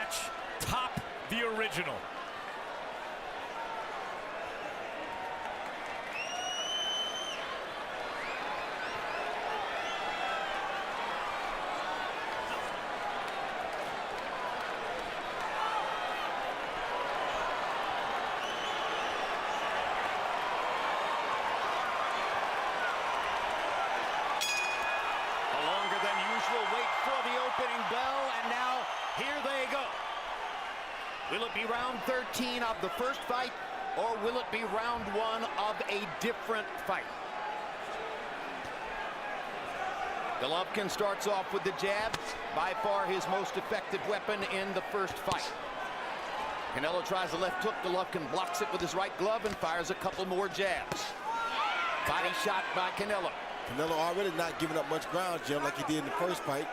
match, top the original. Bell, and now here they go. Will it be round 13 of the first fight, or will it be round 1 of a different fight? Головкин starts off with the jab, by far his most effective weapon in the first fight. Canelo tries a left hook. Головкin blocks it with his right glove and fires a couple more jabs. Body shot by Canelo. Canelo already not giving up much ground, Jim, like he did in the first fight.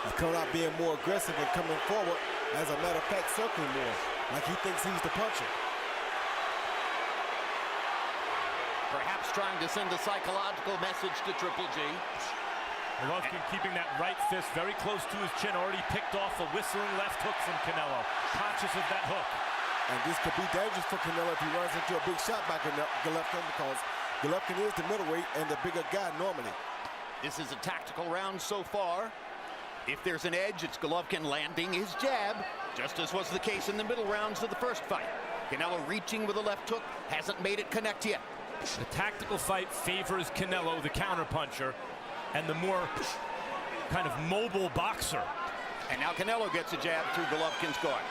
He's coming out being more aggressive and coming forward, as a matter of fact, circling more, like he thinks he's the puncher. Perhaps trying to send a psychological message to Triple G. Головkin keeping that right fist very close to his chin, already picked off a whistling left hook from Canelo, conscious of that hook. And this could be dangerous for Canelo if he runs into a big shot by Головkin, because Головkin is the middleweight and the bigger guy normally. This is a tactical round so far. If there's an edge, it's Головkin landing his jab, just as was the case in the middle rounds of the first fight. Canelo reaching with a left hook, hasn't made it connect yet. The tactical fight favors Canelo, the counterpuncher, and the more kind of mobile boxer. And now Canelo gets a jab through Головkin's guard.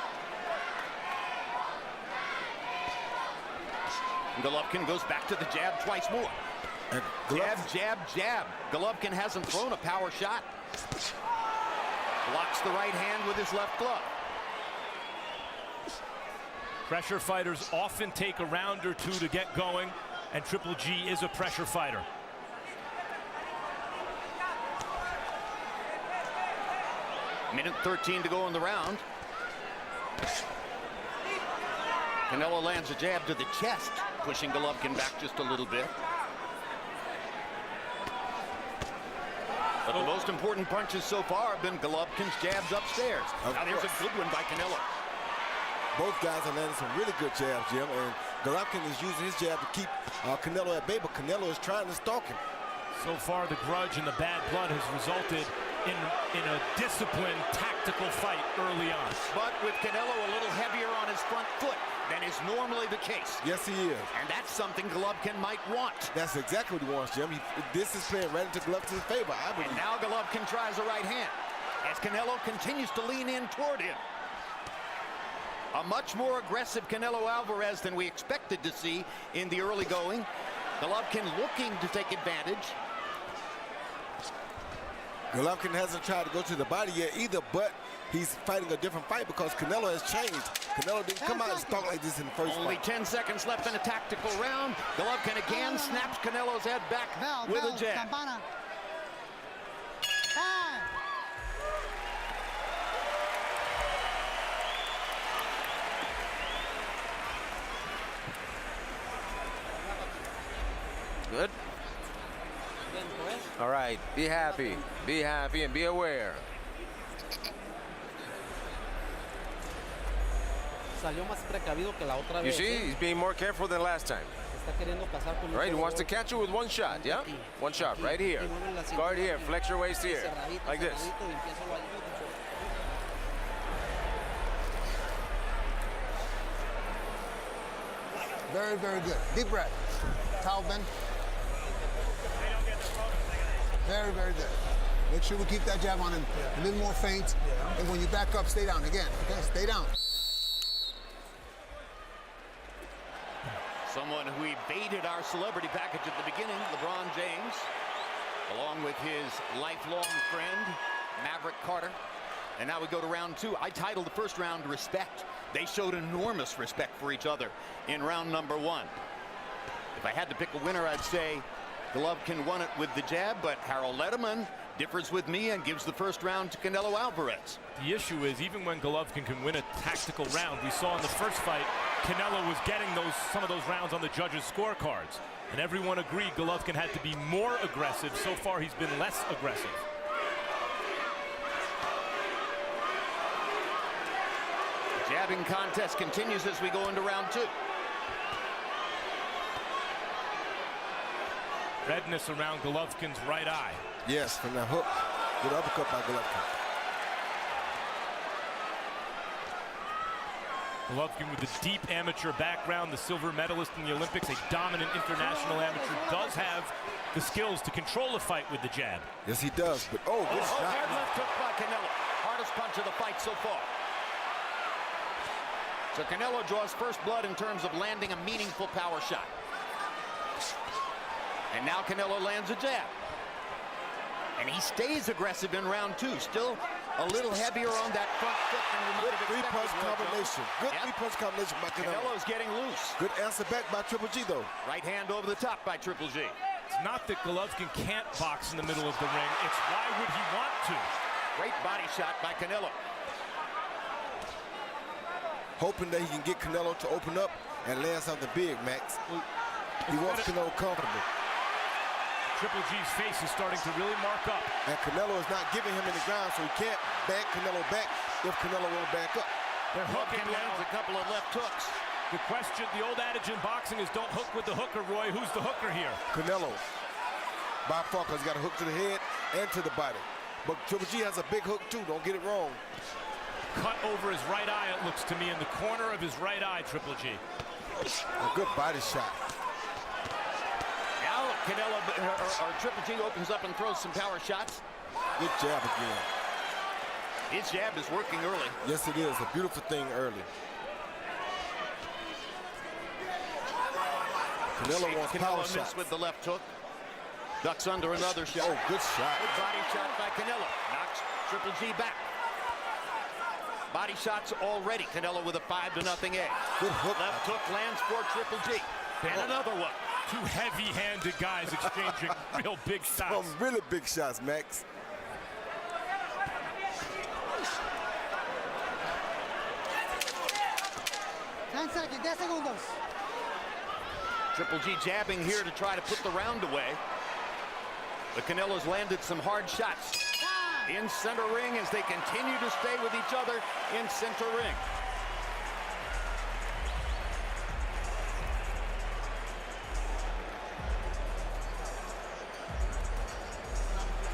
Головkin goes back to the jab twice more. Jab, jab, jab. Головkin hasn't thrown a power shot. Blocks the right hand with his left glove. Pressure fighters often take a round or two to get going, and Triple G is a pressure fighter. Minute 13 to go in the round. Canelo lands a jab to the chest, pushing Головkin back just a little bit. But the most important punches so far have been Головkin's jabs upstairs. Now there's a good one by Canelo. Both guys are landing some really good jabs, Jim, and Головkin is using his jab to keep Canelo at bay, but Canelo is trying to stalk him. So far, the grudge and the bad blood has resulted in a disciplined, tactical fight early on. But with Canelo a little heavier on his front foot than is normally the case. Yes, he is. And that's something Головkin might want. That's exactly what he wants, Jim. This is playing right into Головkin's favor, I believe. And now Головkin tries a right hand as Canelo continues to lean in toward him. A much more aggressive Canelo Alvarez than we expected to see in the early going. Головkin looking to take advantage. Головkin hasn't tried to go to the body yet either, but he's fighting a different fight because Canelo has changed. Canelo didn't come out and stalk like this in the first Only fight. 10 seconds left in a tactical round. Головkin again snaps Canelo's head back with a jab. Good. All right, be happy, and be aware. You see, he's being more careful than last time. All right, he wants to catch you with one shot, yeah? One shot right here. Guard here, flex your waist here, like this. Very, very good. Deep breath. Towel bend. Very, very good. Make sure we keep that jab on him. A little more feint. And when you back up, stay down again. Okay, stay down. Someone who evaded our celebrity package at the beginning, LeBron James, along with his lifelong friend, Maverick Carter. And now we go to round 2. I titled the first round Respect. They showed enormous respect for each other in round number 1. If I had to pick a winner, I'd say Головkin won it with the jab, but Harold Letterman differs with me and gives the first round to Canelo Alvarez. The issue is, even when Головkin can win a tactical round, we saw in the first fight, Canelo was getting some of those rounds on the judges' scorecards. And everyone agreed Головkin had to be more aggressive. So far, he's been less aggressive. jabbing contest continues as we go into round 2. Redness around Головkin's right eye. Yes, from the hook. Good uppercut by Головkin. Головkin with a deep amateur background, the silver medalist in the Olympics, a dominant international amateur, does have the skills to control a fight with the jab. Yes, he does. But oh, good shot. Hard left hook by Canelo. Hardest punch of the fight so far. So Canelo draws first blood in terms of landing a meaningful power shot. And now Canelo lands a jab. And he stays aggressive in round 2. Still a little heavier on that front foot than we might have expected. Three-punch combination. Good three-punch combination by Canelo. Canelo's getting loose. Good answer back by Triple G, though. Right hand over the top by Triple G. It's not that Головkin can't box in the middle of the ring. It's why would he want to? Great body shot by Canelo. Hoping that he can get Canelo to open up and land something big, Max. He wants Canelo comfortable. Triple G's face is starting to really mark up. And Canelo is not giving him any ground, so he can't back Canelo back if Canelo won't back up. They're hooking lands now. a couple of left hooks. The question, the old adage in boxing is don't hook with the hooker, Roy. Who's the hooker here? Canelo. By far, because he's got a hook to the head and to the body. But Triple G has a big hook, too. Don't get it wrong. Cut over his right eye, it looks to me, in the corner of his right eye, Triple G. A good body shot. Now Canelo, or Triple G opens up and throws some power shots. Good jab again. His jab is working early. Yes, it is. A beautiful thing early. Canelo wants power shots. With the left hook. Ducks under another shot. Oh, good shot. Good body shot by Canelo. Knocks Triple G back. Body shots already. Canelo with a 5-0 edge. Good hook. Left hook lands for Triple G. And another one. Two heavy-handed guys exchanging real big shots. Some really big shots, Max. Triple G jabbing here to try to put the round away. But Canelo's landed some hard shots. In center ring as they continue to stay with each other in center ring.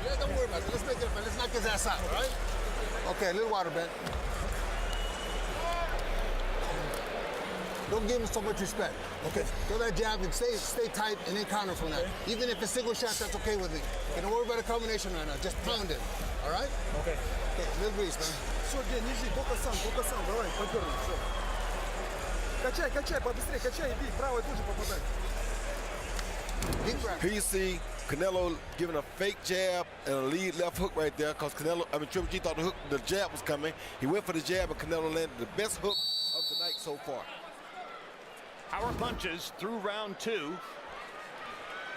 Yeah, don't worry about it. Let's knock his ass out, all right? Okay, a little water, Ben. Don't give him so much respect. Okay, throw that jab and stay tight and then counter from that. Even if it's single shots, that's okay with me. Okay, don't worry about a combination right now. Just pound it. All right? Okay. Okay, little breeze, man. Все, Дэн, лежи, только сам, давай, подерни, все. Качай, побыстрее, качай и бей, правой тоже попадай. Deep breath. Here you see Canelo giving a fake jab and a lead left hook right there because Triple G thought the jab was coming. He went for the jab and Canelo landed the best hook of the night so far. Power punches through round 2.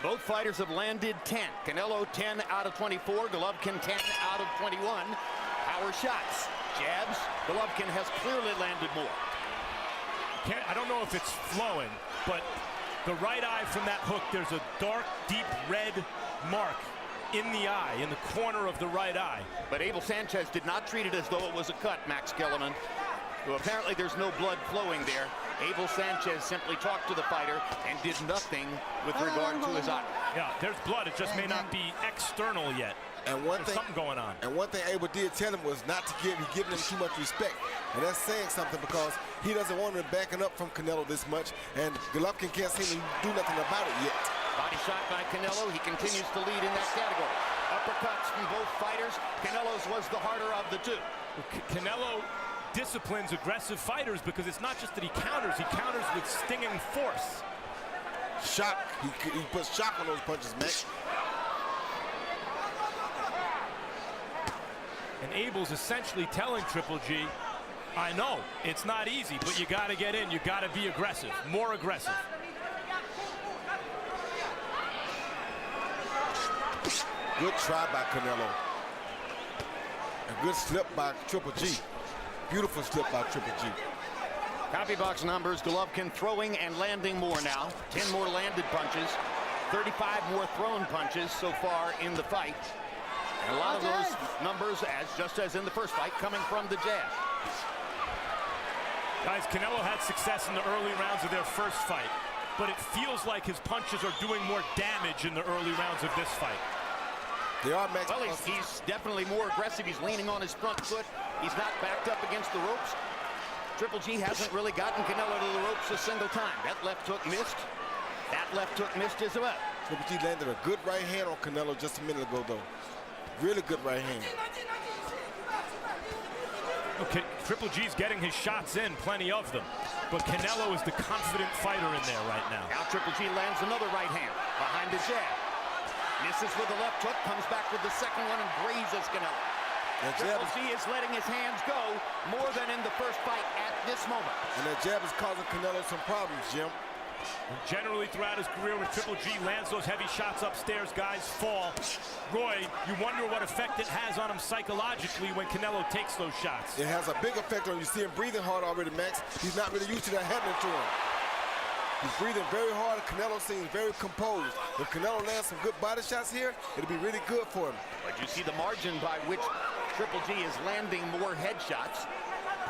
Both fighters have landed 10. Canelo 10 out of 24. Головkin 10 out of 21. Power shots. Jabs. Головkin has clearly landed more. I don't know if it's flowing, but the right eye from that hook, there's a dark, deep red mark in the eye, in the corner of the right eye. But Abel Sanchez did not treat it as though it was a cut, Max Kellerman. So apparently there's no blood flowing there. Abel Sanchez simply talked to the fighter and did nothing with regard to his eye. Yeah, there's blood. It just may not be external yet. And one There's thing, something going on. And one thing Abel did tell him was not to he's giving him too much respect. And that's saying something because he doesn't want him backing up from Canelo this much. And Головkin can't seem to do nothing about it yet. Body shot by Canelo. He continues to lead in that category. Uppercuts from both fighters. Canelo's was the harder of the two. Canelo disciplines aggressive fighters because it's not just that he counters with stinging force. Shock. He puts shock on those punches, man. And Abel's essentially telling Triple G, I know it's not easy, but you got to get in. You got to be aggressive, more aggressive. Good try by Canelo. A good slip by Triple G. Beautiful slip by Triple G. Copy box numbers, Головkin throwing and landing more now. 10 more landed punches, 35 more thrown punches so far in the fight. And a lot of those numbers, just as in the first fight, coming from the jab. Guys, Canelo had success in the early rounds of their first fight, but it feels like his punches are doing more damage in the early rounds of this fight. They are, Max. Well, he's definitely more aggressive. He's leaning on his front foot. He's not backed up against the ropes. Triple G hasn't really gotten Canelo to the ropes a single time. That left hook missed. That left hook missed as well. Triple G landed a good right hand on Canelo just a minute ago, though. Really good right hand. Okay, Triple G's getting his shots in, plenty of them. But Canelo is the confident fighter in there right now. Now Triple G lands another right hand behind the jab. Misses with the left hook, comes back with the second one and grazes Canelo. Triple G is letting his hands go more than in the first fight at this moment. And that jab is causing Canelo some problems, Jim. And generally throughout his career, when Triple G lands those heavy shots upstairs, guys fall. Roy, you wonder what effect it has on him psychologically when Canelo takes those shots. It has a big effect on him. You see him breathing hard already, Max. He's not really used to that happening to him. He's breathing very hard. Canelo seems very composed. If Canelo lands some good body shots here, it'll be really good for him. But you see the margin by which Triple G is landing more headshots.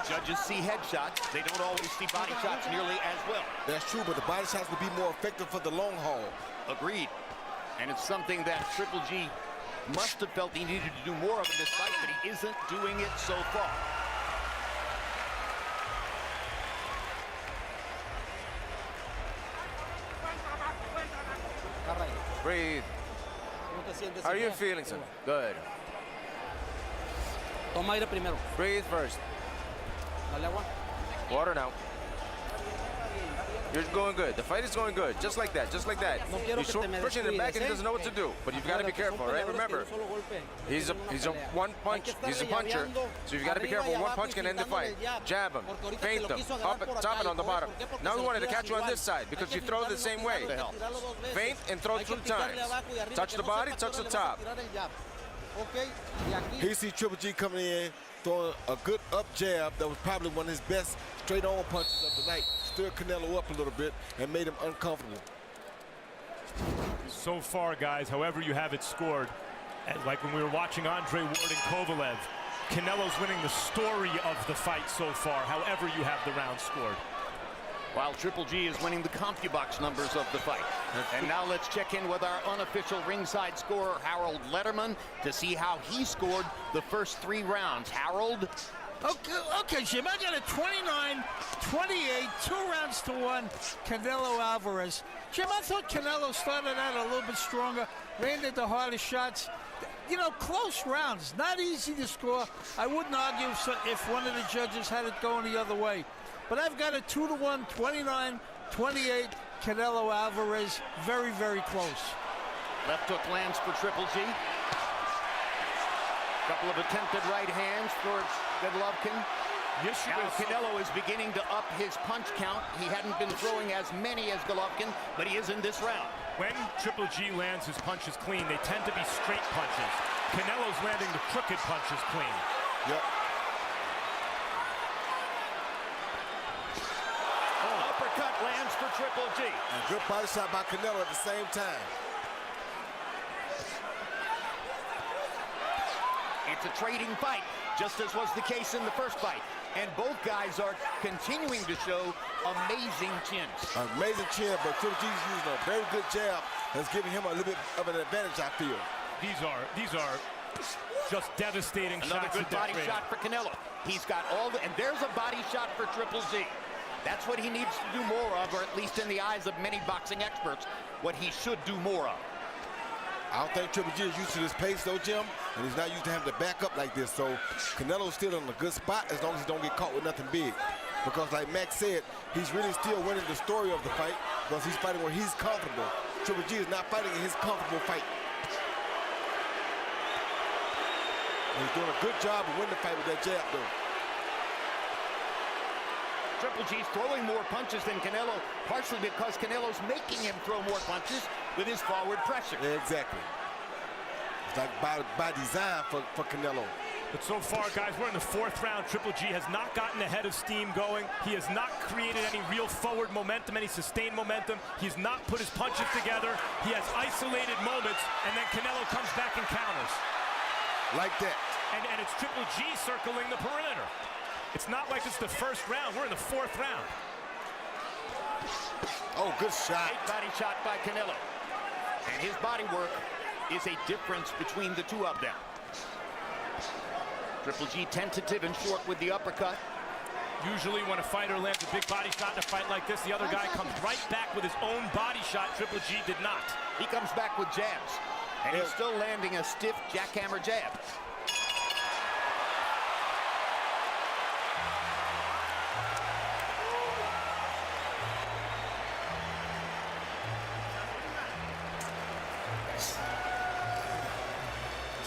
Judges see headshots. They don't always see body shots nearly as well. That's true, but the body shots will be more effective for the long haul. Agreed. And it's something that Triple G must have felt he needed to do more of in this fight, but he isn't doing it so far. Breathe. How are you feeling, sir? Good. Toma aire primero. Breathe first. Dale agua. Water now. You're going good. The fight is going good. Just like that. Just like that. He's pushing it back and he doesn't know what to do. But you've got to be careful, right? Remember, he's a one punch. He's a puncher. So you've got to be careful. One punch can end the fight. Jab him. Feint him. Top it on the bottom. Now we wanted to catch you on this side because you throw the same way. Feint and throw 2 times. Touch the body, touch the top. He see Triple G coming in, throwing a good up jab that was probably one of his best straight-on punches of the night. Stirred Canelo up a little bit and made him uncomfortable. So far, guys, however you have it scored, like when we were watching Andre Ward and Kovalev, Canelo's winning the story of the fight so far, however you have the round scored. While Triple G is winning the CompuBox numbers of the fight. And now let's check in with our unofficial ringside scorer, Harold Letterman, to see how he scored the first 3 rounds. Harold? Okay, Jim, I got a 29-28, 2 rounds to 1, Canelo Alvarez. Jim, I thought Canelo started out a little bit stronger, landed the hardest shots. You know, close rounds, not easy to score. I wouldn't argue if one of the judges had it going the other way. But I've got a 2-1, 29-28, Canelo Alvarez, very, very close. Left hook lands for Triple G. Couple of attempted right hands for Головкин. Now Canelo is beginning to up his punch count. He hadn't been throwing as many as Головкин, but he is in this round. When Triple G lands his punches clean, they tend to be straight punches. Canelo's landing the crooked punches clean. Yep. Uppercut lands for Triple G. And good body shot by Canelo at the same time. It's a trading fight, just as was the case in the first fight. And both guys are continuing to show amazing chins. Amazing chin, but Triple G's using a very good jab that's giving him a little bit of an advantage, I feel. These are just devastating Another shots. good body shot for Canelo. He's got all the, and there's a body shot for Triple G. That's what he needs to do more of, or at least in the eyes of many boxing experts, what he should do more of. I don't think Triple G is used to this pace, though, Jim, and he's not used to having to back up like this. So Canelo's still in a good spot as long as he don't get caught with nothing big. Because like Max said, he's really still winning the story of the fight because he's fighting where he's comfortable. Triple G is not fighting in his comfortable fight. And he's doing a good job of winning the fight with that jab, though. Triple G's throwing more punches than Canelo, partially because Canelo's making him throw more punches with his forward pressure. Yeah, exactly. It's like by design for Canelo. But so far, guys, we're in the 4th round. Triple G has not gotten ahead of steam going. He has not created any real forward momentum, any sustained momentum. He's not put his punches together. He has isolated moments, and then Canelo comes back and counters. Like that. And it's Triple G circling the perimeter. It's not like it's the first round. We're in the fourth round. Oh, good shot. Great body shot by Canelo. And his body work is a difference between the two of them. Triple G tentative and short with the uppercut. Usually when a fighter lands a big body shot in a fight like this, the other guy comes right back with his own body shot. Triple G did not. He comes back with jabs. And he's still landing a stiff jackhammer jab.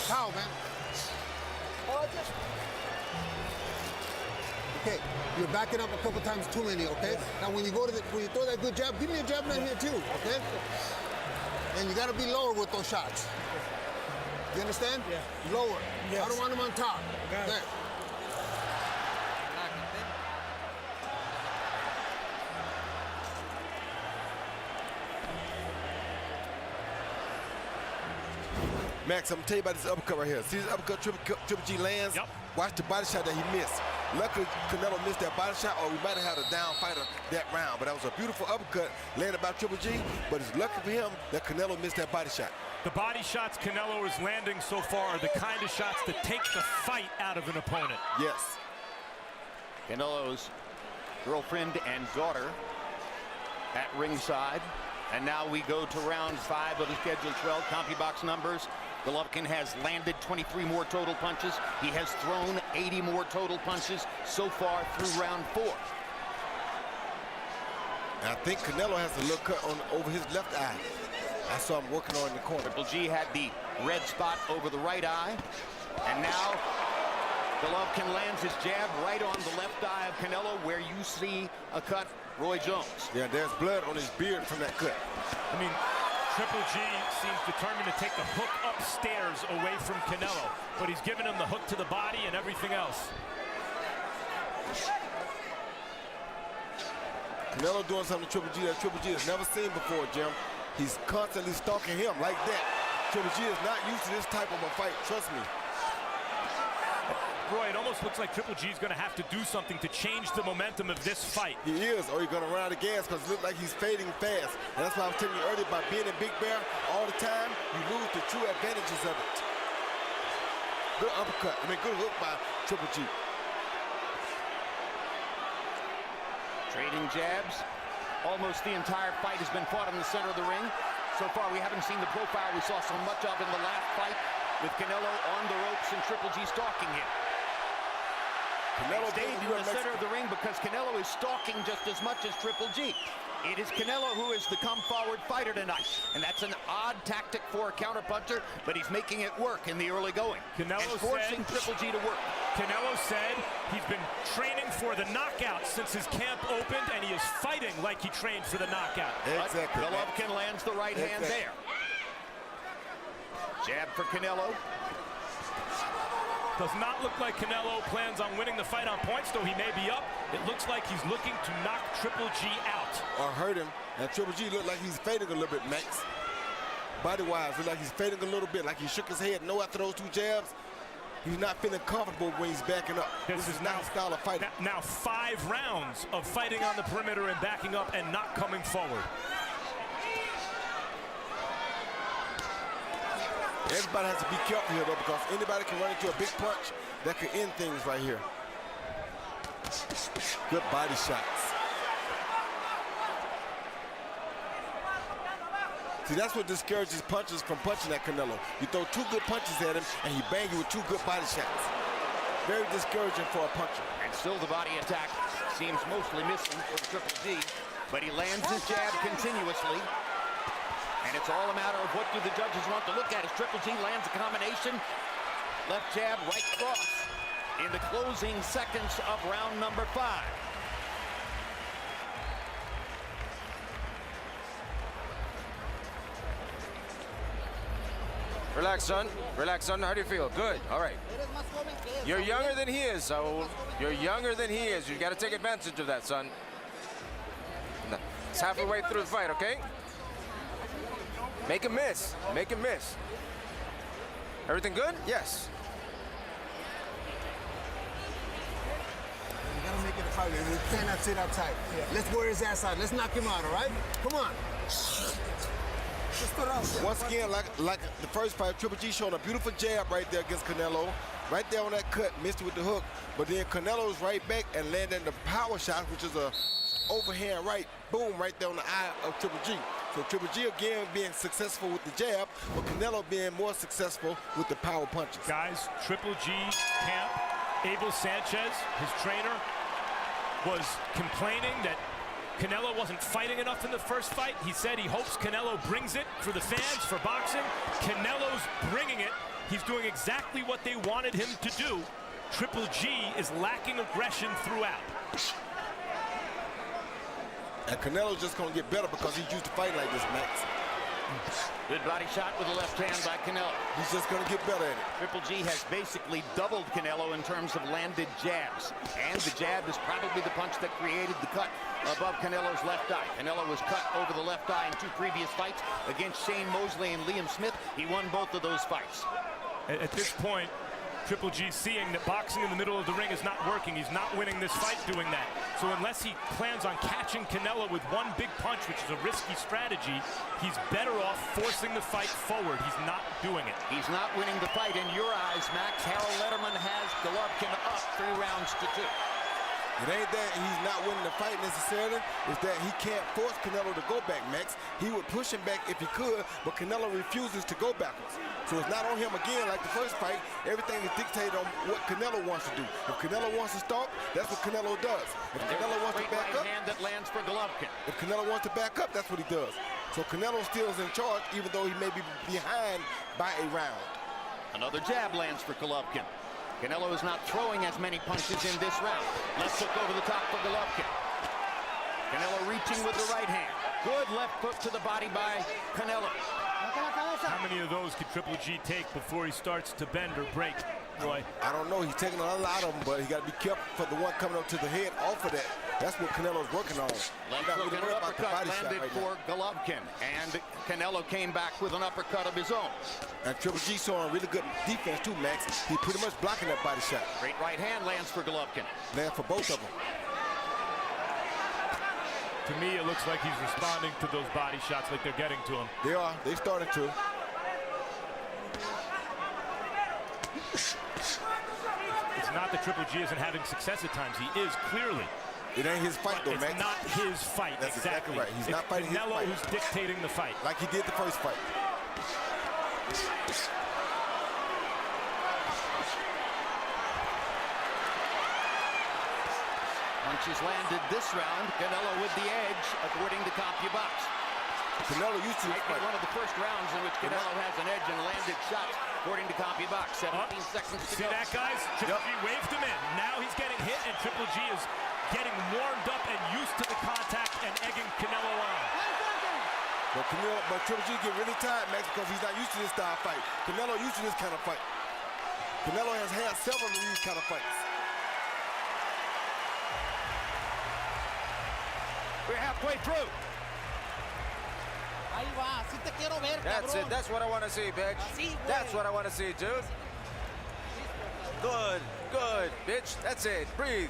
How, man? Okay, you're backing up a couple times too many, okay? Now when you go to when you throw that good jab, give me a jab right here too, okay? And you gotta be lower with those shots. You understand? Yeah. Lower. Yes. I don't want them on top. Got it. There. Max, I'm gonna tell you about this uppercut right here. See this uppercut Triple G lands? Yep. Watch the body shot that he missed. Luckily, Canelo missed that body shot, or we might have had a down fighter that round. But that was a beautiful uppercut landed by Triple G, but it's lucky for him that Canelo missed that body shot. The body shots Canelo is landing so far are the kind of shots that take the fight out of an opponent. Yes. Canelo's girlfriend and daughter at ringside. And now we go to round 5 of the scheduled 12 CompuBox numbers. Головкин has landed 23 more total punches. He has thrown 80 more total punches so far through round 4. And I think Canelo has a little cut on over his left eye. I saw him working on in the corner. Triple G had the red spot over the right eye. And now Головкin lands his jab right on the left eye of Canelo, where you see a cut, Roy Jones. Yeah, there's blood on his beard from that cut. I mean, Triple G seems determined to take the hook upstairs away from Canelo, but he's given him the hook to the body and everything else. Canelo doing something to Triple G that Triple G has never seen before, Jim. He's constantly stalking him like that. Triple G is not used to this type of a fight, trust me. Roy, it almost looks like Triple G is going to have to do something to change the momentum of this fight. He is, or he's going to run out of gas because it looks like he's fading fast. And that's why I was telling you earlier about being in Big Bear all the time, you lose the true advantages of it. Good uppercut, good hook by Triple G. Trading jabs. Almost the entire fight has been fought in the center of the ring. So far, we haven't seen the profile we saw so much of in the last fight, with Canelo on the ropes and Triple G stalking him. Canelo stayed in the center of the ring because Canelo is stalking just as much as Triple G. It is Canelo who is the come-forward fighter tonight, and that's an odd tactic for a counterpuncher, but he's making it work in the early going. Canelo and forcing Triple G to work. Canelo said he's been training for the knockout since his camp opened, and he is fighting like he trained for the knockout. Exactly. Головкин lands the right hand there. Jab for Canelo. Does not look like Canelo plans on winning the fight on points, though he may be up. It looks like he's looking to knock Triple G out. Or hurt him. And Triple G looked like he's fading a little bit, Max. Body-wise, looked like he's fading a little bit, like he shook his head no after those 2 jabs. He's not feeling comfortable when he's backing up. This is not his style of fighting. Now 5 rounds of fighting on the perimeter and backing up and not coming forward. Everybody has to be careful here, though, because anybody can run into a big punch that could end things right here. Good body shots. See, that's what discourages punchers from punching at Canelo. You throw 2 good punches at him, and he bang you with 2 good body shots. Very discouraging for a puncher. And still the body attack seems mostly missing for Triple G, but he lands his jab continuously. And it's all a matter of what do the judges want to look at as Triple G lands a combination. Left jab, right cross in the closing seconds of round number 5. Relax, son. Relax, son. How do you feel? Good. All right. You're younger than he is, Saul. You're younger than he is. You got to take advantage of that, son. It's halfway through the fight, okay? Make him miss. Make him miss. Everything good? Yes. fight, and we cannot sit outside. Let's wear his ass out. Let's knock him out, all right? Come on. Once again, like the first fight, Triple G showing a beautiful jab right there against Canelo. Right there on that cut, missed it with the hook. But then Canelo's right back and landing the power shot, which is a overhand right, boom, right there on the eye of Triple G. So Triple G again being successful with the jab, but Canelo being more successful with the power punches. Guys, Triple G camp, Abel Sanchez, his trainer, was complaining that Canelo wasn't fighting enough in the first fight. He said he hopes Canelo brings it for the fans, for boxing. Canelo's bringing it. He's doing exactly what they wanted him to do. Triple G is lacking aggression throughout. And Canelo's just going to get better because he's used to fighting like this, Max. Good body shot with the left hand by Canelo. He's just going to get better at it. Triple G has basically doubled Canelo in terms of landed jabs. And the jab is probably the punch that created the cut above Canelo's left eye. Canelo was cut over the left eye in 2 previous fights against Shane Mosley and Liam Smith. He won both of those fights. At this point, Triple G seeing that boxing in the middle of the ring is not working. He's not winning this fight doing that. So unless he plans on catching Canelo with one big punch, which is a risky strategy, he's better off forcing the fight forward. He's not doing it. He's not winning the fight in your eyes, Max. Harold Letterman has Головкин up 3 rounds to 2. It ain't that he's not winning the fight necessarily. It's that he can't force Canelo to go back, Max. He would push him back if he could, but Canelo refuses to go backwards. So it's not on him again like the first fight. Everything is dictated on what Canelo wants to do. If Canelo wants to stop, that's what Canelo does. If Canelo wants to back up, hand that lands for Головкин. If Canelo wants to back up, that's what he does. So Canelo still is in charge, even though he may be behind by a round. Another jab lands for Головкин. Canelo is not throwing as many punches in this round. Left hook over the top for Головкин. Canelo reaching with the right hand. Good left hook to the body by Canelo. How many of those could Triple G take before he starts to bend or break, Roy? I don't know. He's taking a lot of them, but he got to be careful for the one coming up to the head off of that. That's what Canelo's working on. Left hook and an uppercut landed for Головkin. And Canelo came back with an uppercut of his own. And Triple G showing really good defense too, Max. He's pretty much blocking that body shot. Great right hand lands for Головkin. Land for both of them. To me, it looks like he's responding to those body shots like they're getting to him. They are. They started to. It's not that Triple G isn't having success at times. He is, clearly. It ain't his fight, though, Max. It's not his fight. That's exactly right. He's not fighting his fight. Canelo who's dictating the fight. Like he did the first fight. Punches landed this round. Canelo with the edge, according to CompuBox. Canelo used to Might be one of the first rounds in which Canelo has an edge and landed shots, according to CompuBox. 17 seconds to See go. that, guys? Triple G waved him in. Now he's getting hit, and Triple G is getting warmed up and used to the contact and egging Canelo on. But Triple G get really tired, Max, because he's not used to this style fight. Canelo used to this kind of fight. Canelo has had several of these kind of fights. We're halfway through. That's it. That's what I want to see, bitch. That's what I want to see, dude. Good, good, bitch. That's it. Breathe.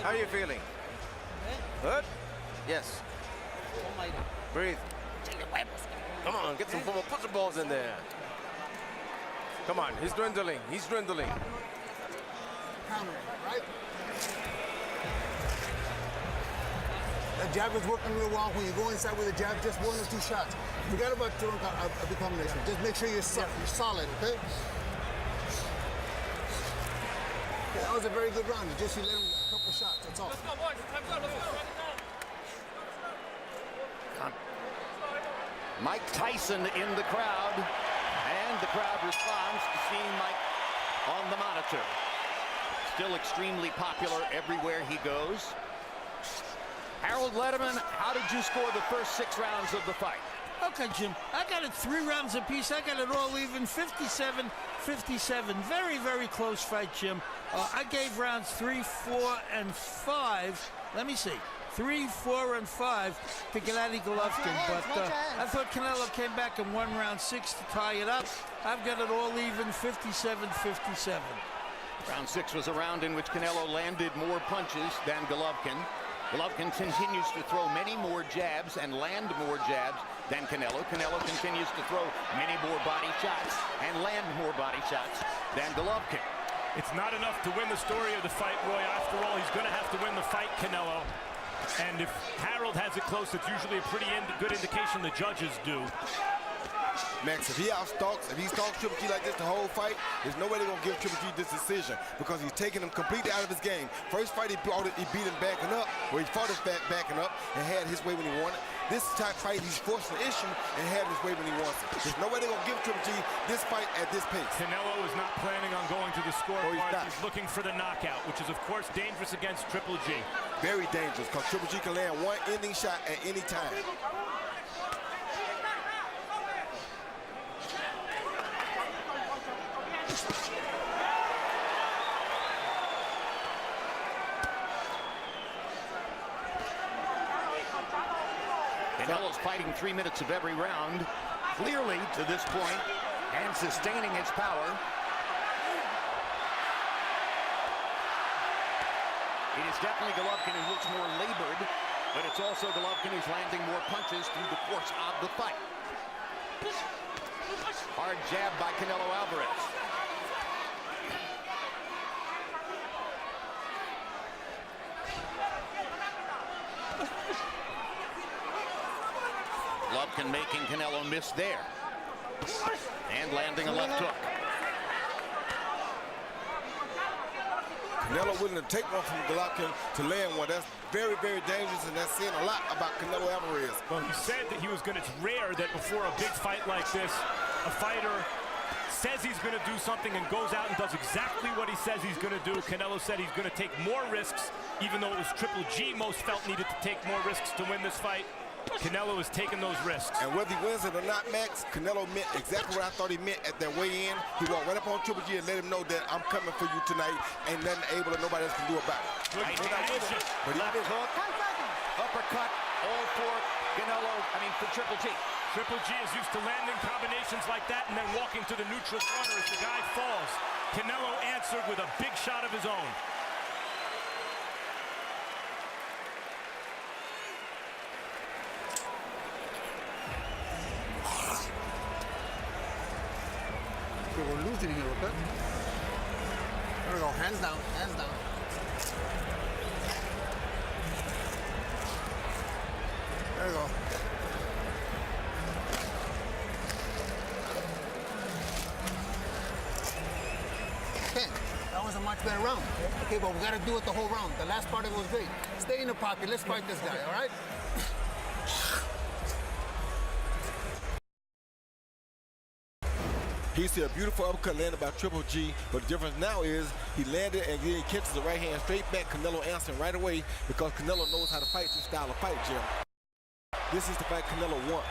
How are you feeling? Good? Yes. Breathe. Come on, get some football. Put some balls in there. Come on, he's dwindling. He's dwindling. Counter, right? That jab is working real well. When you go inside with a jab, just 1 or 2 shots. Forget about throwing a big combination. Just make sure you're solid, okay? That was a very good round. Just you let him a couple shots, that's all. Let's go, boys. Time's up. Let's go. Mike Tyson in the crowd, and the crowd responds to seeing Mike on the monitor. Still extremely popular everywhere he goes. Harold Letterman, how did you score the first 6 rounds of the fight? Okay, Jim, I got it 3 rounds apiece. I got it all even, 57-57. Very, very close fight, Jim. I gave rounds 3, 4, and 5. Let me see. 3, 4, and 5 to Gennady Головkin. But I thought Canelo came back and won round 6 to tie it up. I've got it all even, 57-57. Round 6 was a round in which Canelo landed more punches than Головкин. Головкin continues to throw many more jabs and land more jabs than Canelo. Canelo continues to throw many more body shots and land more body shots than Головкin. It's not enough to win the story of the fight, Roy. After all, he's going to have to win the fight, Canelo. And if Harold has it close, it's usually a pretty good indication the judges do. Max, if he stalks Triple G like this the whole fight, there's no way they're gonna give Triple G this decision because he's taking him completely out of his game. First fight he beat him backing up, or he fought his back backing up and had his way when he wanted. This type fight he's forcing the issue and had his way when he wants it. There's no way they're gonna give Triple G this fight at this pace. Canelo is not planning on going to the scorecard. He's looking for the knockout, which is of course dangerous against Triple G. Very dangerous because Triple G can land one ending shot at any time. Canelo's fighting 3 minutes of every round, clearly to this point, and sustaining his power. It is definitely Головкин who looks more labored, but it's also Головкin who's landing more punches through the course of the fight. Hard jab by Canelo Alvarez. Головkin making Canelo miss there. And landing a left hook. Canelo willing to take one from Головkin to land one. That's very, very dangerous, and that's saying a lot about Canelo Alvarez. Well, he said that he was going to, it's rare that before a big fight like this, a fighter says he's going to do something and goes out and does exactly what he says he's going to do. Canelo said he's going to take more risks, even though it was Triple G most felt needed to take more risks to win this fight. Canelo is taking those risks. And whether he wins it or not, Max, Canelo meant exactly what I thought he meant at that weigh-in. He walked right up on Triple G and let him know that I'm coming for you tonight. Ain't nothing able that nobody else can do about it. Right hand, but he left did. hook, uppercut, all for Canelo, for Triple G. Triple G is used to landing combinations like that and then walking to the neutral corner as the guy falls. Canelo answered with a big shot of his own. We're losing here, okay? There we go, hands down, hands down. There we go. Okay, that was a much better round. Okay, but we gotta do it the whole round. The last part of it was great. Stay in the pocket, let's fight this guy, all right? He see a beautiful uppercut landed by Triple G, but the difference now is he landed and then he catches the right hand straight back. Canelo answering right away because Canelo knows how to fight this style of fight, Jim. This is the fight Canelo wants.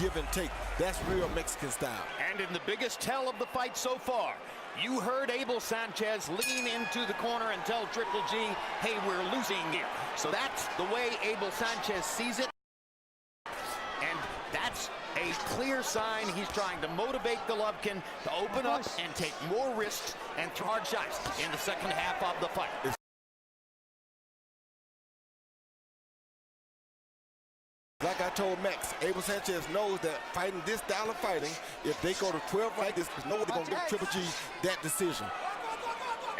Give and take. That's real Mexican style. And in the biggest tell of the fight so far, you heard Abel Sanchez lean into the corner and tell Triple G, hey, we're losing here. So that's the way Abel Sanchez sees it. And that's a clear sign he's trying to motivate Головкин to open up and take more risks and throw hard shots in the second half of the fight. Like I told Max, Abel Sanchez knows that fighting this style of fighting, if they go to 12 like this, there's no way they're going to give Triple G that decision.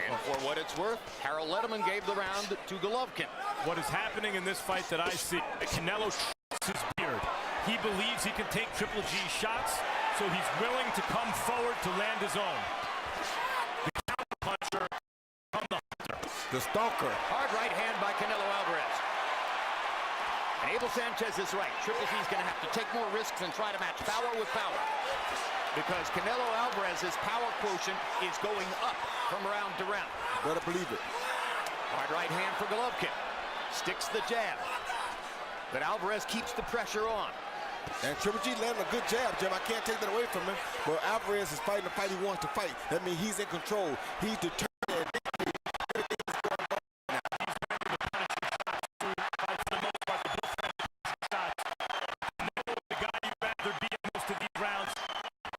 And for what it's worth, Harold Letterman gave the round to Головkin. What is happening in this fight that I see, Canelo trusts his beard. He believes he can take Triple G's shots, so he's willing to come forward to land his own. The counter-puncher from the hunter. The stalker. Hard right hand by Canelo Alvarez. And Abel Sanchez is right. Triple G's going to have to take more risks and try to match power with power. Because Canelo Alvarez's power quotient is going up from round to round. Better believe it. Hard right hand for Головkin. Sticks the jab. But Alvarez keeps the pressure on. And Triple G landed a good jab, Jim. I can't take that away from him. But Alvarez is fighting the fight he wants to fight. That means he's in control. He's determined. The guy you'd rather be in most of these rounds.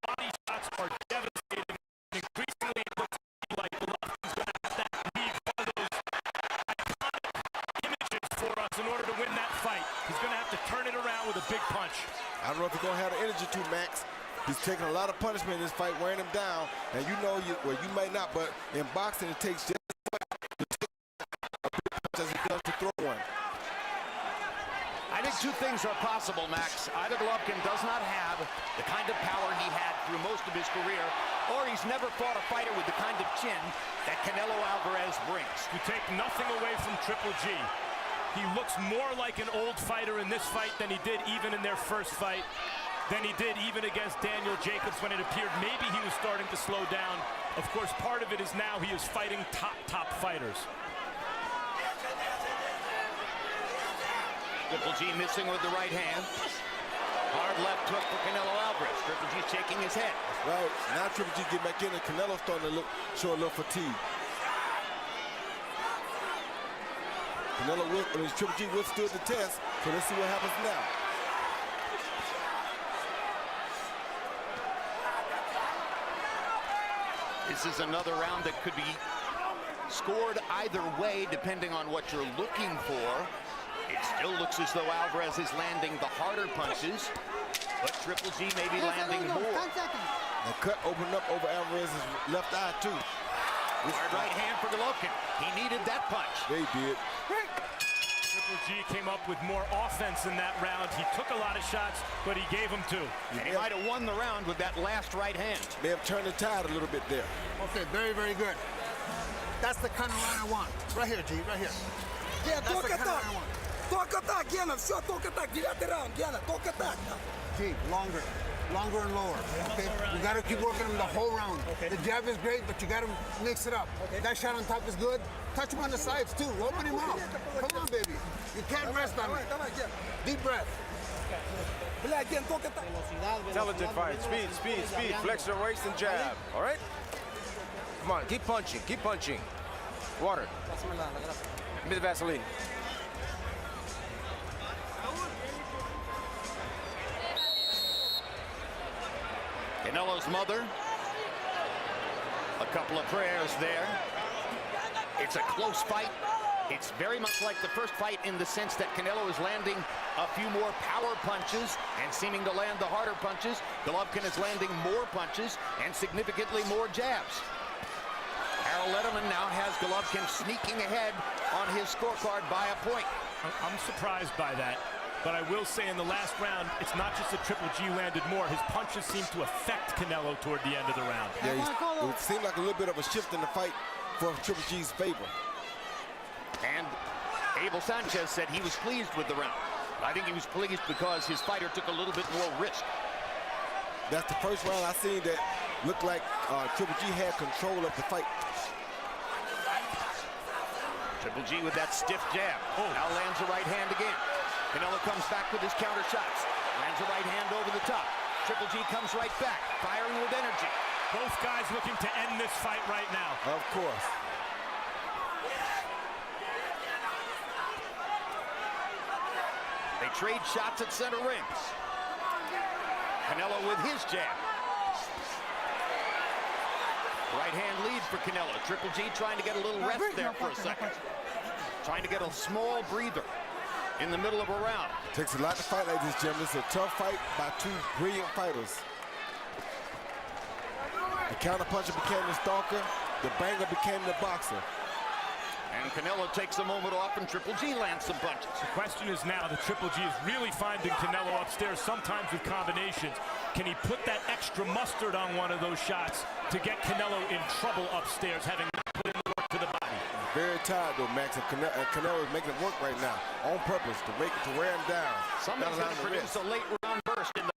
Body shots are devastating. Increasingly, it looks like Головkin's going to match. I don't know if he's going to have the energy to, Max. He's taking a lot of punishment in this fight, wearing him down. And you know, you may not, but in boxing, it takes just as much to take a big punch as it does to throw one. I think two things are possible, Max. Either Головкин does not have the kind of power he had through most of his career, or he's never fought a fighter with the kind of chin that Canelo Alvarez brings. You take nothing away from Triple G. He looks more like an old fighter in this fight than he did even in their first fight, than he did even against Daniel Jacobs when it appeared maybe he was starting to slow down. Of course, part of it is now he is fighting top fighters. Triple G missing with the right hand. Hard left hook for Canelo Alvarez. Triple G shaking his head. Right, now Triple G get back in and Canelo's starting to show a little fatigue. Triple G withstood the test, so let's see what happens now. This is another round that could be scored either way depending on what you're looking for. It still looks as though Alvarez is landing the harder punches, but Triple G may be landing more. The cut opened up over Alvarez's left eye too. Hard right hand for Головкин. He needed that punch. They did. Triple G came up with more offense in that round. He took a lot of shots, but he gave them two. And he might have won the round with that last right hand. May have turned the tide a little bit there. Okay, very good. That's the kind of round I want. Right here, G, right here. Yeah, That's the kind of round I want. Только так, Гена, все, только так. 9-й раунд, Гена, только так. G, longer and lower. Okay, you gotta keep working him the whole round. The jab is great, but you gotta mix it up. That shot on top is good. Touch him on the sides too. Open him up. Come on, baby. You can't rest on me. Deep breath. Бля, Ген, только так. Intelligent fight. Speed. Flex your waist and jab. All right? Come on, keep punching. Water. Give me the Vaseline. Canelo's mother. A couple of prayers there. It's a close fight. It's very much like the first fight in the sense that Canelo is landing a few more power punches and seeming to land the harder punches. Головкин is landing more punches and significantly more jabs. Harold Letterman now has Головкin sneaking ahead on his scorecard by a point. I'm surprised by that. But I will say in the last round, it's not just that Triple G landed more. His punches seemed to affect Canelo toward the end of the round. Yeah, it seemed like a little bit of a shift in the fight for Triple G's favor. And Abel Sanchez said he was pleased with the round. I think he was pleased because his fighter took a little bit more risk. That's the first round I seen that looked like Triple G had control of the fight. Triple G with that stiff jab. Now lands a right hand again. Canelo comes back with his counter shots. Lands a right hand over the top. Triple G comes right back, firing with energy. Both guys looking to end this fight right now. Of course. They trade shots at center rings. Canelo with his jab. Right hand lead for Canelo. Triple G trying to get a little rest there for a second. Trying to get a small breather in the middle of a round. Takes a lot to fight like this, Jim. This is a tough fight by two brilliant fighters. The counterpuncher became the stalker. The banger became the boxer. And Canelo takes a moment off and Triple G lands some punches. The question is now that Triple G is really finding Canelo upstairs, sometimes with combinations. Can he put that extra mustard on one of those shots to get Canelo in trouble upstairs, having not put in the work to the body? Very tired though, Max, and Canelo is making it work right now on purpose to wear him down. Somebody's going to produce a late round burst in the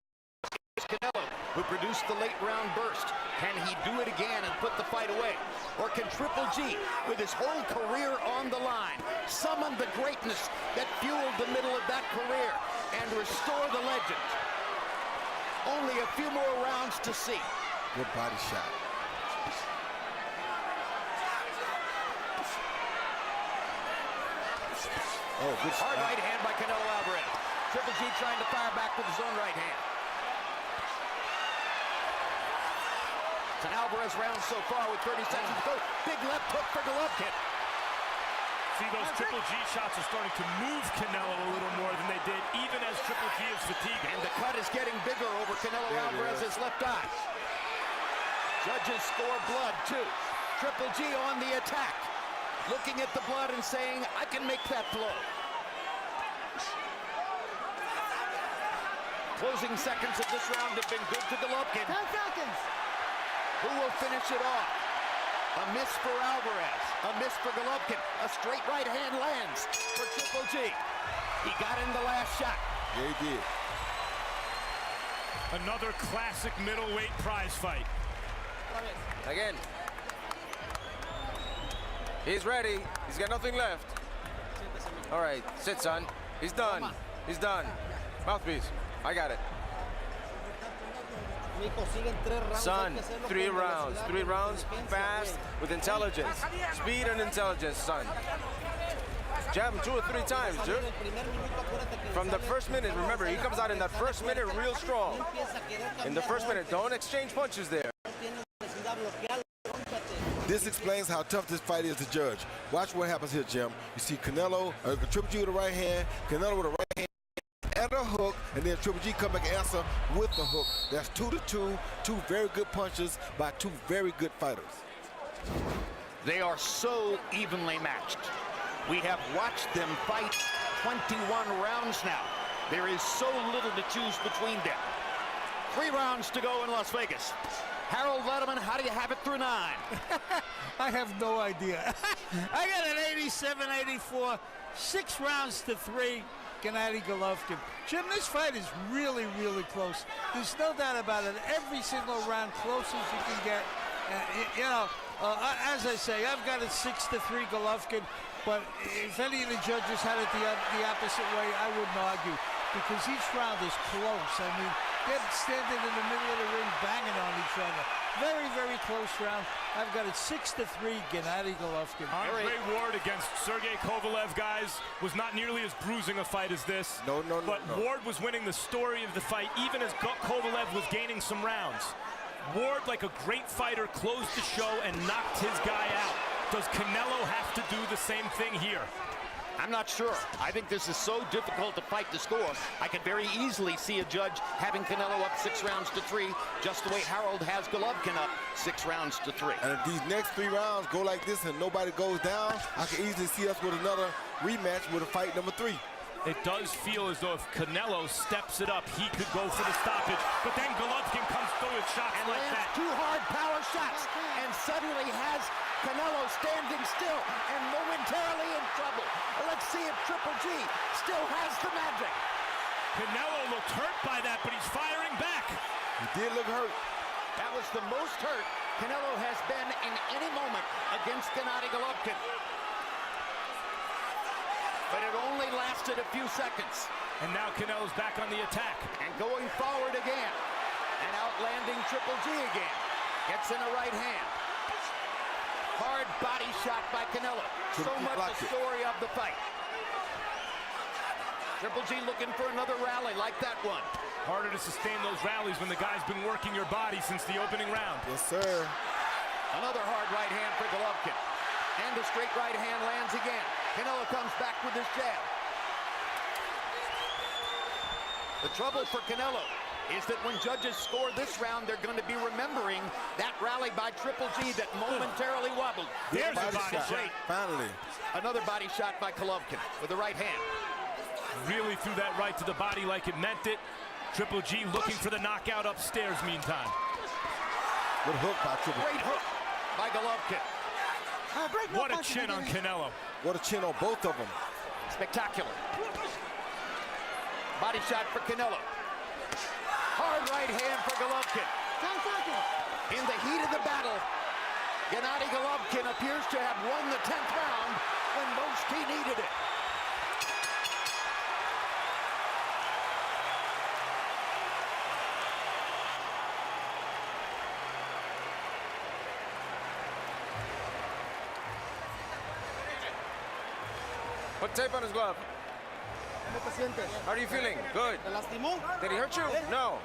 Canelo, who produced the late round burst. Can he do it again and put the fight away? Or can Triple G, with his whole career on the line, summon the greatness that fueled the middle of that career and restore the legend? Only a few more rounds to see. Good body shot. Oh, good Hard right hand by Canelo Alvarez. Triple G trying to fire back with his own right hand. It's an Alvarez round so far with 30 seconds to go. Big left hook for Головкин. See, those Triple G shots are starting to move Canelo a little more than they did, even as Triple G is fatiguing. And the cut is getting bigger over Canelo Alvarez's left eye. Judges score blood, too. Triple G on the attack, looking at the blood and saying, I can make that blow. Closing seconds of this round have been good to Головкин. 10 seconds. Who will finish it off? A miss for Alvarez, a miss for Головкин. A straight right hand lands for Triple G. He got in the last shot. Yeah, he did. Another classic middleweight prize fight. Again. He's ready. He's got nothing left. All right, sit, son. He's done. He's done. Mouthpiece. I got it. Son, 3 rounds. 3 rounds, fast, with intelligence. Speed and intelligence, son. Jab him 2 or 3 times, dude. From the first minute, remember, he comes out in that first minute real strong. In the first minute, don't exchange punches there. This explains how tough this fight is to judge. Watch what happens here, Jim. You see Canelo, Triple G with a right hand, Canelo with a right hand, and a hook, and then Triple G come back and answer with the hook. That's 2-2, 2 very good punches by 2 very good fighters. They are so evenly matched. We have watched them fight 21 rounds now. There is so little to choose between them. 3 rounds to go in Las Vegas. Harold Letterman, how do you have it through 9? I have no idea. I got an 87-84, 6 rounds to 3. Gennady Головкin. Jim, this fight is really, really close. There's no doubt about it. Every single round, close as you can get. As I say, I've got it 6-3 Головkin. But if any of the judges had it the opposite way, I wouldn't argue, because each round is close. I mean, they're standing in the middle of the ring banging on each other. Very, very close round. I've got it 6-3 Gennady Головkin. Andre Ward against Sergey Kovalev, guys, was not nearly as bruising a fight as this. No. But Ward was winning the story of the fight, even as Kovalev was gaining some rounds. Ward, like a great fighter, closed the show and knocked his guy out. Does Canelo have to do the same thing here? I'm not sure. I think this is so difficult to fight the score. I could very easily see a judge having Canelo up 6 rounds to 3, just the way Harold has Головkin up 6 rounds to 3. And if these next 3 rounds go like this and nobody goes down, I can easily see us with another rematch with a fight number 3. It does feel as though if Canelo steps it up, he could go for the stoppage. But then Головkin comes through with shots and like lands that. 2 hard power shots, and suddenly has Canelo standing still and momentarily in trouble. Let's see if Triple G still has the magic. Canelo looked hurt by that, but he's firing back. He did look hurt. That was the most hurt Canelo has been in any moment against Gennady Головkin. But it only lasted a few seconds. And now Canelo's back on the attack. And going forward again. And outlanding Triple G again. Gets in a right hand. Hard body shot by Canelo. So much the story of the fight. Triple G looking for another rally like that one. Harder to sustain those rallies when the guy's been working your body since the opening round. Yes, sir. Another hard right hand for Головkin. And a straight right hand lands again. Canelo comes back with his jab. The trouble for Canelo is that when judges score this round, they're going to be remembering that rally by Triple G that momentarily wobbled. There's a body shot. Finally. Another body shot by Головkin with the right hand. Really threw that right to the body like it meant it. Triple G looking for the knockout upstairs meantime. Good hook by Triple G. Great hook by Головkin. What a chin on Canelo. What a chin on both of them. Spectacular. Body shot for Canelo. Hard right hand for Головkin. 10 seconds. In the heat of the battle, Gennady Головkin appears to have won the 10th round when most he needed it. Put tape on his glove. How are you feeling? Good. Did he hurt you? No.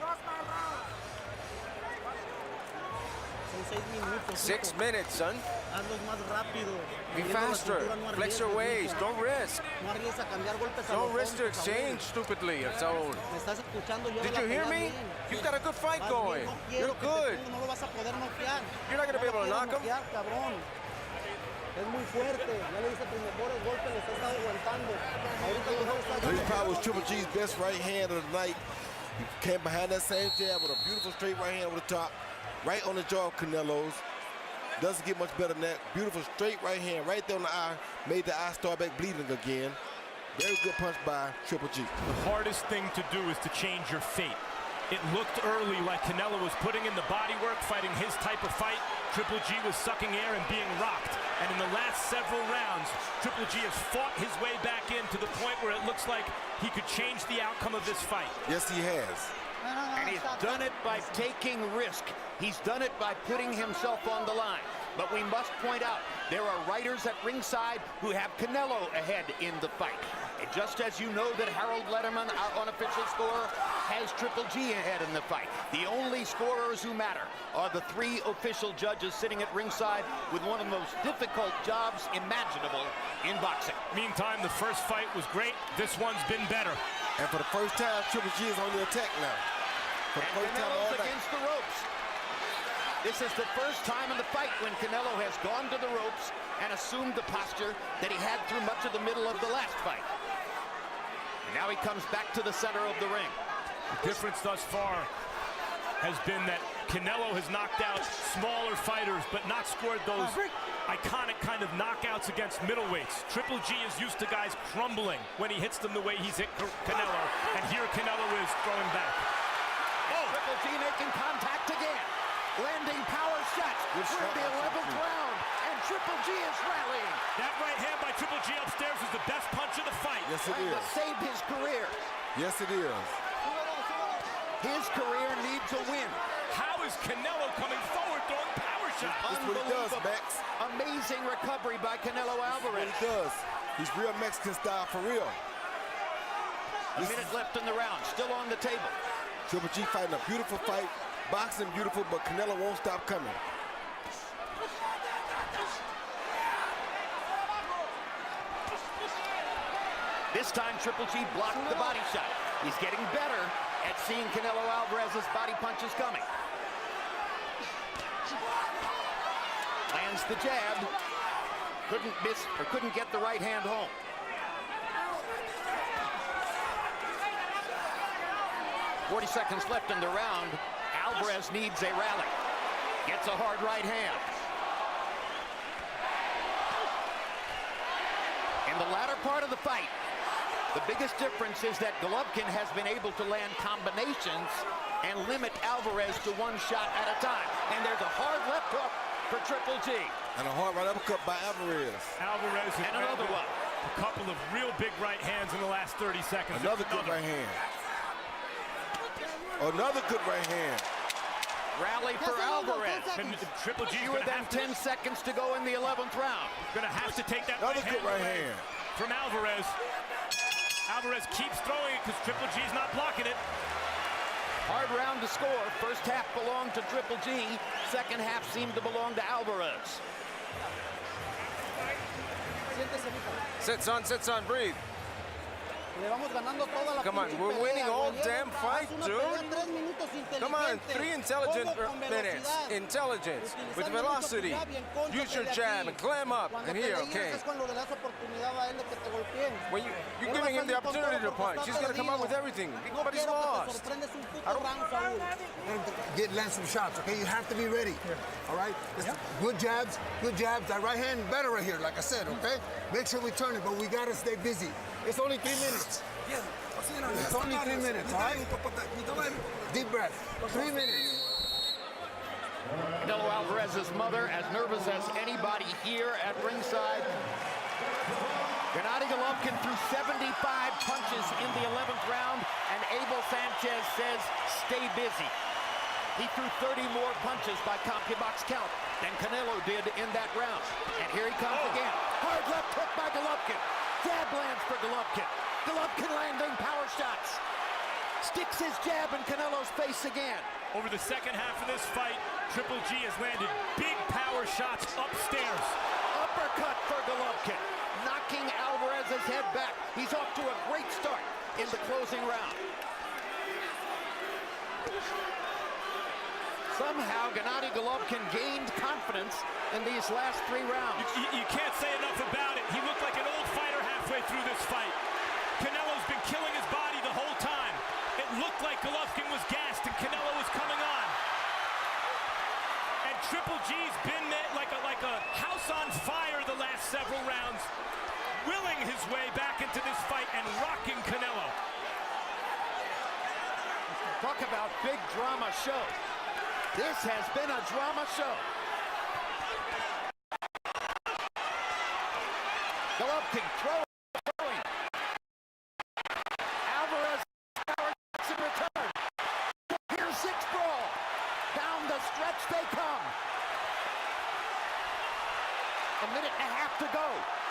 6 minutes, son. hazlos más rápido. Be Moviendo la faster. cintura, no Flex your arriesgues, waist. nunca. Don't risk. No arriesgues a cambiar golpes a Don't lo risk to tonto, Saúl. exchange stupidly, Saul. Me estás escuchando, yo Did la you hear pelea me? bien. You've got a good fight Vas bien, going. no quiero You're que te good. ponga, no lo vas a poder noquear. You're not gonna be able to No lo knock him. quieres noquear, cabrón. Es muy fuerte. Ya le dice tus mejores golpes, le estás aguantando. Ahorita mejor estás This probably was Triple G's best right hand of the night. He came behind that same jab with a beautiful straight right hand over the top, right on the jaw of Canelo's. Doesn't get much better than that. Beautiful straight right hand right there on the eye. Made the eye start back bleeding again. Very good punch by Triple G. The hardest thing to do is to change your fate. It looked early like Canelo was putting in the body work, fighting his type of fight. Triple G was sucking air and being rocked. And in the last several rounds, Triple G has fought his way back in to the point where it looks like he could change the outcome of this fight. Yes, he has. And he's done it by taking risk. He's done it by putting himself on the line. But we must point out, there are writers at ringside who have Canelo ahead in the fight. And just as you know that Harold Letterman, our unofficial scorer, has Triple G ahead in the fight. The only scorers who matter are the three official judges sitting at ringside with one of the most difficult jobs imaginable in boxing. Meantime, the first fight was great. This one's been better. And for the first time, Triple G is on the attack now. For the And first time all Canelo's night. against the ropes. This is the first time in the fight when Canelo has gone to the ropes and assumed the posture that he had through much of the middle of the last fight. And now he comes back to the center of the ring. The difference thus far has been that Canelo has knocked out smaller fighters, but not scored those iconic kind of knockouts against middleweights. Triple G is used to guys crumbling when he hits them the way he's hit Canelo, and here Canelo is throwing back. Oh! Triple G making contact again. Landing power shots. We're in the 11th round, and Triple G is rallying. That right hand by Triple G upstairs is the best punch of the fight. Yes, it Trying is. to save his career. Yes, it is. His career needs a win. How is Canelo coming forward throwing power shots? That's what he does, Unbelievable. Max. Amazing recovery by Canelo That's what Alvarez. he does. He's real Mexican style for real. A minute left in the round, still on the table. Triple G fighting a beautiful fight. Boxing beautiful, but Canelo won't stop coming. This time, Triple G blocked the body shot. He's getting better at seeing Canelo Alvarez's body punches coming. Lands the jab. Couldn't miss, or couldn't get the right hand home. "40 seconds left in the round. Alvarez needs a rally. Gets a hard right hand. In the latter part of the fight, the biggest difference is that Головкин has been able to land combinations and limit Alvarez to one shot at a time. And there's a hard left hook for Triple G. And a hard right uppercut by Alvarez. Alvarez has And another landed one. a couple of real big right hands in the last 30 seconds. Another good right hand. Another good right hand. Rally for Alvarez. And Triple G's Fewer gonna than have, 10 seconds to go in the 11th round. to take that Another right good hand right away hand. from Alvarez. Alvarez keeps throwing it because Triple G's not blocking it. Hard round to score. First half belonged to Triple G. Second half seemed to belong to Alvarez. Siéntese, Sit, son, breathe. Le vamos ganando toda la Come on, pinche we're pelea, winning all güey. damn fight, Haz una dude. pelea 3 minutos Come on, inteligente. 3 intelligent Ponlo con minutes. velocidad. Intelligence, with Utilizando velocity. mucho tu jab y en contra, Use your pelea jab aquí. and clam up. Cuando And te here, le llegas okay. es cuando le das oportunidad a él de que te golpeen. When you're Él va giving a him the salir con opportunity todo to porque punch, está he's going to come out with perdido. everything. No But he's quiero que te lost. sorprendes un puto round, Saúl. Land some shots, okay? You have to be ready. All right? Good jabs, good jabs. That right hand better right here, like I said, okay? Make sure we turn it, but we gotta stay busy. It's only 3 minutes. It's only 3 minutes, all right? Deep breath. 3 minutes. Canelo Alvarez's mother, as nervous as anybody here at ringside. Gennady Головкin threw 75 punches in the 11th round, and Abel Sanchez says, stay busy. He threw 30 more punches by CompuBox count than Canelo did in that round. And here he comes again. Hard left hook by Головкin. Jab lands for Головkin. Головkin landing power shots. Sticks his jab in Canelo's face again. Over the second half of this fight, Triple G has landed big power shots upstairs. Uppercut for Головкин, knocking Alvarez's head back. He's off to a great start in the closing round. Somehow, Gennady Головкin gained confidence in these last 3 rounds. You can't say enough about it. He looked like an old fighter halfway through this fight. Canelo's been killing his body the whole time. It looked like Головкin was gassed and Canelo was coming on. And Triple G's been like a house on fire the last several rounds, willing his way back into this fight and rocking Canelo. Talk about big drama show. This has been a drama show. Головкin throwing. Alvarez power shots in return. Here's 6 brawl. Down the stretch they come. A minute and a half to go.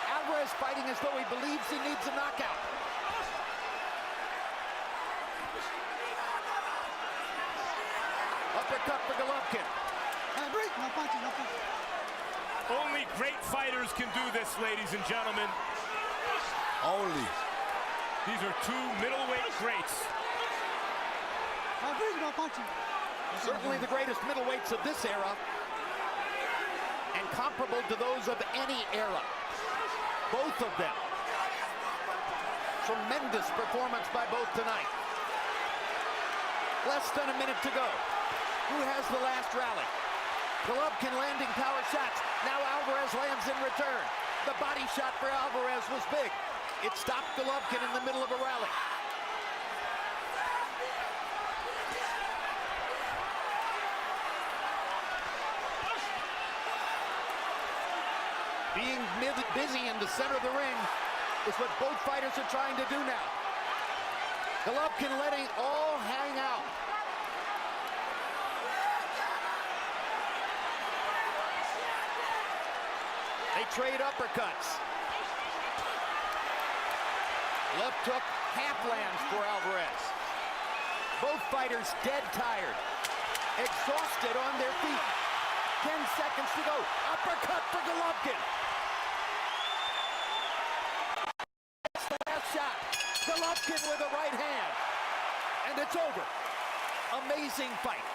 Alvarez fighting as though he believes he needs a knockout. Uppercut for Головкin. Only great fighters can do this, ladies and gentlemen. Only. These are 2 middleweight greats. Certainly the greatest middleweights of this era, and comparable to those of any era. Both of them. Tremendous performance by both tonight. Less than a minute to go. Who has the last rally? Головкin landing power shots. Now Alvarez lands in return. The body shot for Alvarez was big. It stopped Головkin in the middle of a rally. Being busy in the center of the ring is what both fighters are trying to do now. Головkin letting all hang out. They trade uppercuts. Left hook, half lands for Alvarez. Both fighters dead tired, exhausted on their feet. 10 seconds to go. Uppercut for Головkin. That's the last shot. Головkin with a right hand. And it's over. Amazing fight.